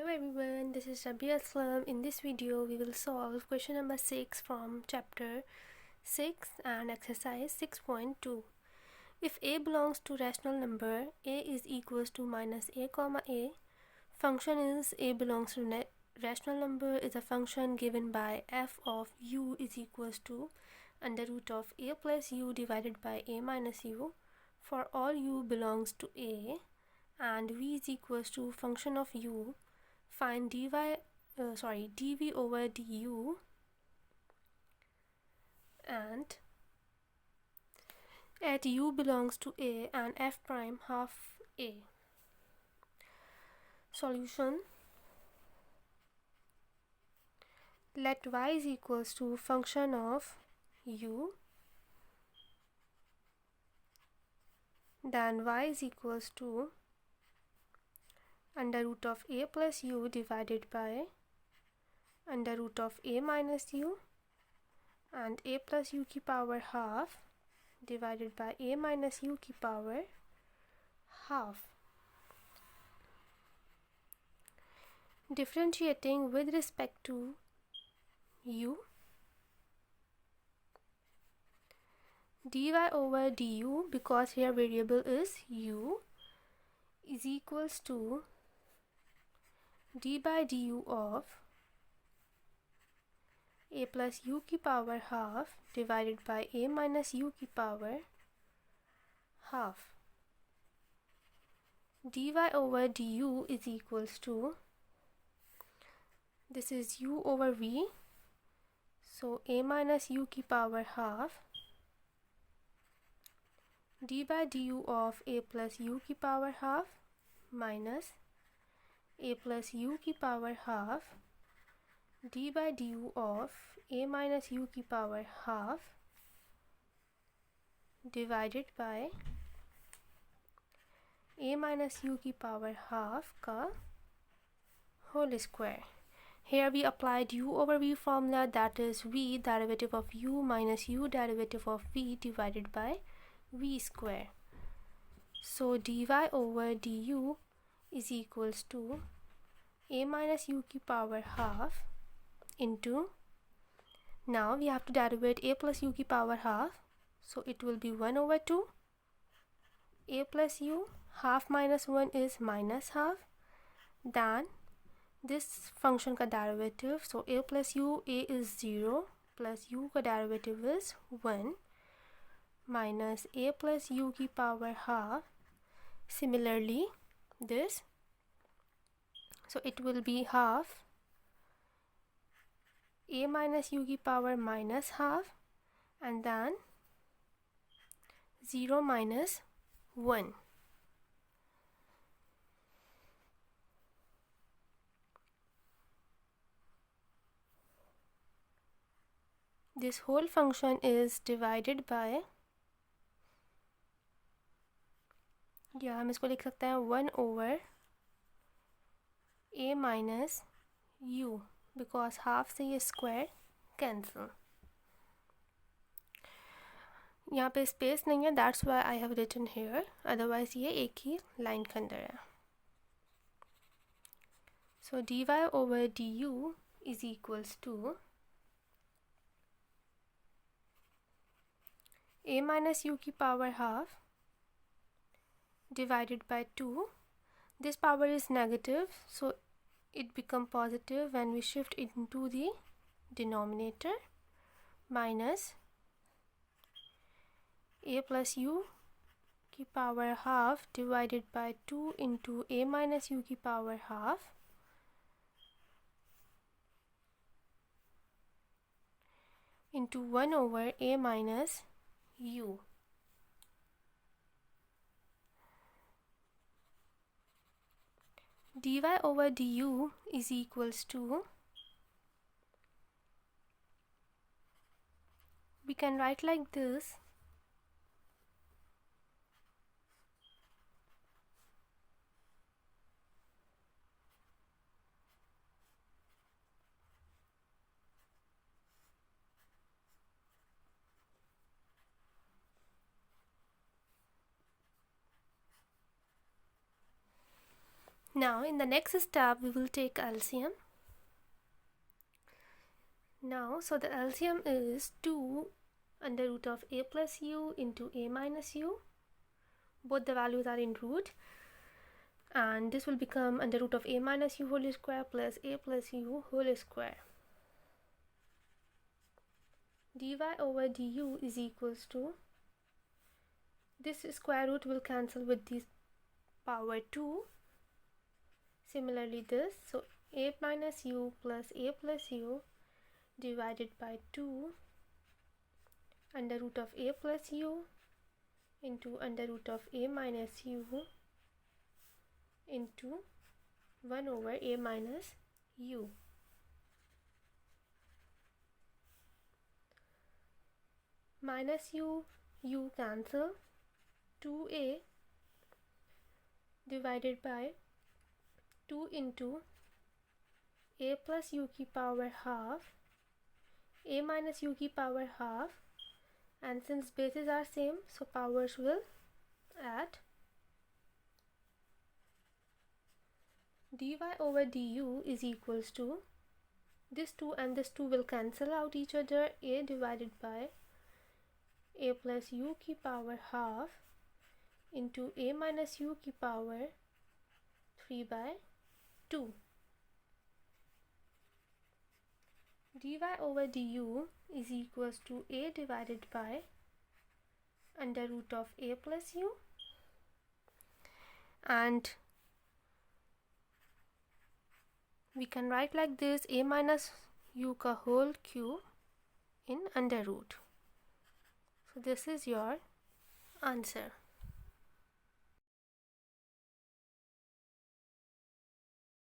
Hello everyone, this is Rabbia. In this video, we will solve question number 6 from chapter 6 and exercise 6.2. If a belongs to rational number, a is equals to minus a comma a. Function is a belongs to rational number is a function given by f of u is equals to under root of a plus u divided by a minus u for all u belongs to a, and v is equals to function of u. Find dv over du and at u belongs to a and f prime half a. Solution: let y is equals to function of u, then y is equals to under root of a plus u divided by under root of a minus u and a plus u की power half divided by a minus u की power half. Differentiating with respect to u, dy over du, because here variable is u, is equals to d by du of a plus u की power half divided by a minus u की power half. dy over du is equals to, this is u over v, so a minus u की power half d by du of a plus u की power half minus a plus u की power half d by du of a minus u की power half divided by a minus u की power half का whole square. Here we applied u over v formula, that is v derivative of u minus u derivative of v divided by v square. So dy over du is equals to a minus u की power half into, now we have to derivate a plus u की power half, so it will be 1 over 2 a plus u, half minus 1 is minus half, then this function का derivative, so a plus u, a is 0 plus u का derivative is 1 minus a plus u की power half. Similarly this, so it will be half a minus u की power minus half and then 0 minus 1. This whole function is divided by, या हम इसको लिख सकते हैं 1 over a minus u, because half से ये square cancel. यहाँ पे space नहीं है, that's why I have written here, otherwise ये एक ही line के अंदर है. So dy over du is equals to a minus u की power half divided by 2. This power is negative, so it become positive when we shift it into the denominator, minus a plus u की power half divided by 2 into a minus u की power half into 1 over a minus u. dy over du is equals to, we can write like this, Now in the next step we will take LCM. Now so the LCM is 2 under root of a plus u into a minus u. Both the values are in root, and this will become under root of a minus u whole square plus a plus u whole square. Dy over du is equals to, this square root will cancel with this power 2. Similarly this, so a minus u plus a plus u divided by 2 under root of a plus u into under root of a minus u into 1 over a minus u. Minus u cancel, 2a divided by 2 into a plus u की power half, a minus u की power half, and since bases are same so powers will add. Dy over du is equals to, this 2 and this 2 will cancel out each other, a divided by a plus u की power half into a minus u की power 3 by 2. Dy over du is equals to a divided by under root of a plus u, and we can write like this, a minus u का whole cube in under root. So this is your answer.